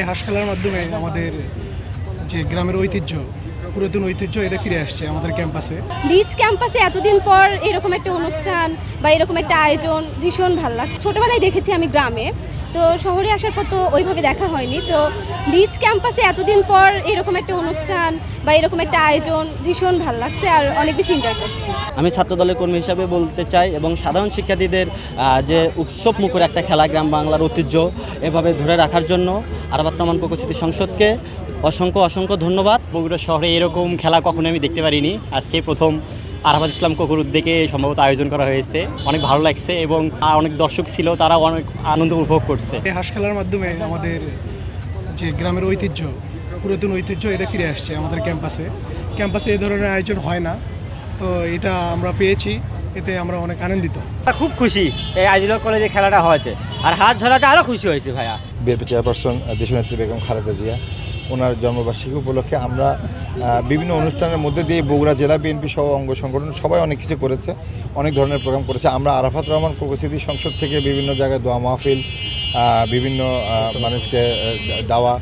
এই হাঁস খেলার মাধ্যমে আমাদের যে গ্রামের ঐতিহ্য, পুরাতন ঐতিহ্য এটা ফিরে আসছে আমাদের ক্যাম্পাসে। নিজ ক্যাম্পাসে এতদিন পর এরকম একটা অনুষ্ঠান বা এরকম একটা আয়োজন ভীষণ ভালো লাগছে। ছোটোবেলায় দেখেছি আমি গ্রামে, তো শহরে আসার পর তো ওইভাবে দেখা হয়নি। তো নিজ ক্যাম্পাসে এতদিন পর এরকম একটা অনুষ্ঠান বা এরকম একটা আয়োজন ভীষণ ভালো লাগছে আর অনেক বেশি এনজয় করছি। আমি ছাত্রদলের কর্মী হিসাবে বলতে চাই এবং সাধারণ শিক্ষার্থীদের যে উৎসব মুখর একটা খেলা গ্রাম বাংলার ঐতিহ্য এভাবে ধরে রাখার জন্য আরাফাত রহমান কোকো স্মৃতি সংসদকে অসংখ্য ধন্যবাদ। বগুড়া শহরে এরকম খেলা কখনো আমি দেখতে পারিনি, আজকে প্রথম আরাফাত ইসলাম কোকোর উদ্যোগে সম্ভবত আয়োজন করা হয়েছে। অনেক ভালো লাগছে এবং অনেক দর্শক ছিল, তারা অনেক আনন্দ উপভোগ করছে। এই হাঁস খেলার মাধ্যমে আমাদের যে গ্রামের ঐতিহ্য, পুরাতন ঐতিহ্য এটা ফিরে আসছে আমাদের ক্যাম্পাসে এই ধরনের আয়োজন হয় না, তো এটা আমরা পেয়েছি, এতে আমরা অনেক আনন্দিত। খুব খুশি এই আজিলক কলেজে খেলাটা হয়েছে, আর হাত ধরাতে আরও খুশি হয়েছে ভাইয়া। বিএনপি চেয়ারপারসন দেশনেত্রী বেগম খালেদা জিয়া, ওনার জন্মবার্ষিকী উপলক্ষে আমরা বিভিন্ন অনুষ্ঠানের মধ্যে দিয়ে বগুড়া জেলা বিএনপি সহ অঙ্গ সংগঠন সবাই অনেক কিছু করেছে, অনেক ধরনের প্রোগ্রাম করেছে। আমরা আরাফাত রহমান কোকো স্মৃতি সংসদ থেকে বিভিন্ন জায়গায় দোয়া মাহফিল, বিভিন্ন মানুষকে দাওয়া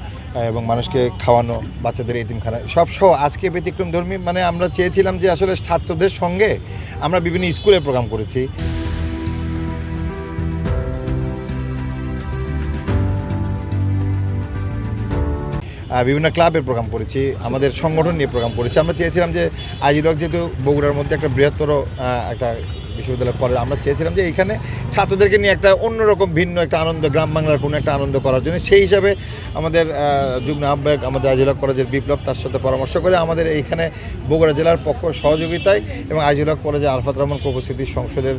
এবং মানুষকে খাওয়ানো, বাচ্চাদের এতিমখানা সব সহ আজকে ব্যতিক্রমধর্মী, মানে আমরা চেয়েছিলাম যে আসলে ছাত্রদের সঙ্গে আমরা বিভিন্ন স্কুলে প্রোগ্রাম করেছি। বিভিন্ন ক্লাবের প্রোগ্রাম করেছি, আমাদের সংগঠন নিয়ে প্রোগ্রাম করেছি। আমরা চেয়েছিলাম যে আজিলক যেহেতু বগুড়ার মধ্যে একটা বৃহত্তর একটা বিশ্ববিদ্যালয় কলেজ, আমরা চেয়েছিলাম যে এইখানে ছাত্রদেরকে নিয়ে একটা অন্যরকম ভিন্ন একটা আনন্দ, গ্রাম বাংলার কোনো একটা আনন্দ করার জন্য। সেই হিসাবে আমাদের যুগ্ম আহ্বায়ক আমাদের আজিলক কলেজের বিপ্লব, তার সাথে পরামর্শ করে আমাদের এইখানে বগুড়া জেলার পক্ষ সহযোগিতায় এবং আজিলক কলেজে আরাফাত রহমান কোকো স্মৃতি সংসদের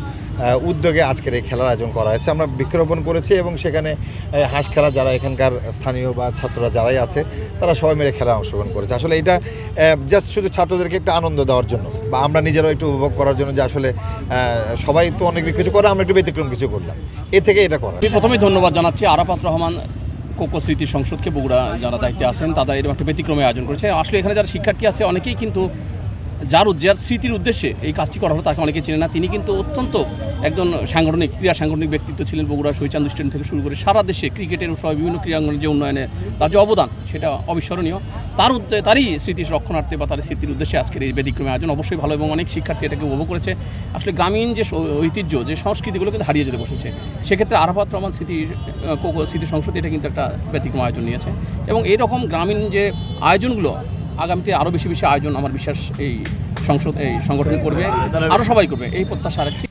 উদ্যোগে আজকের এই খেলার আয়োজন করা হয়েছে। আমরা বৃক্ষরোপণ করেছি এবং সেখানে হাঁস খেলা যারা এখানকার স্থানীয় বা ছাত্ররা যারাই আছে তারা সবাই মিলে খেলায় অংশগ্রহণ করেছে। আসলে এটা জাস্ট শুধু ছাত্রদেরকে একটা আনন্দ দেওয়ার জন্য বা আমরা নিজেরাও একটু উপভোগ করার জন্য, যে আসলে সবাই তো অনেক কিছু করে, আমরা একটু ব্যতিক্রম কিছু করলাম, এ থেকে এটা করা। আমি প্রথমেই ধন্যবাদ জানাচ্ছি আরাফাত রহমান কোকো স্মৃতি সংসদকে, বগুড়া যারা দায়িত্বে আছেন তারা এরকম একটা ব্যতিক্রমে আয়োজন করেছে। আসলে এখানে যারা শিক্ষার্থী আছে অনেকেই কিন্তু যার স্মৃতির উদ্দেশ্যে এই কাজটি করা হলো তাকে অনেকে চেনে না। তিনি কিন্তু অত্যন্ত একজন সাংগঠনিক ব্যক্তিত্ব ছিলেন। বগুড়া শহীদচাঁদ স্টেডিয়াম থেকে শুরু করে সারা দেশে ক্রিকেটের সহ বিভিন্ন ক্রীড়াঙ্গনের যে উন্নয়নে তার যে অবদান সেটা অবিস্মরণীয়। তারই স্মৃতি রক্ষণার্থে বা তার স্মৃতির উদ্দেশ্যে আজকের এই ব্যতিক্রমে আয়োজন অবশ্যই ভালো এবং অনেক শিক্ষার্থী এটাকে উপভোগ করেছে। আসলে গ্রামীণ যে ঐতিহ্য, যে সংস্কৃতিগুলো কিন্তু হারিয়ে যেতে বসেছে, সেক্ষেত্রে আরাফাত রহমান স্মৃতি সংসদ এটা কিন্তু একটা ব্যতিক্রম আয়োজন নিয়েছে এবং এইরকম গ্রামীণ যে আয়োজনগুলো আগামীতে আরও বেশি আয়োজন আমার বিশ্বাস এই সংগঠন করবে, আরও সবাই করবে এই প্রত্যাশা রাখছি।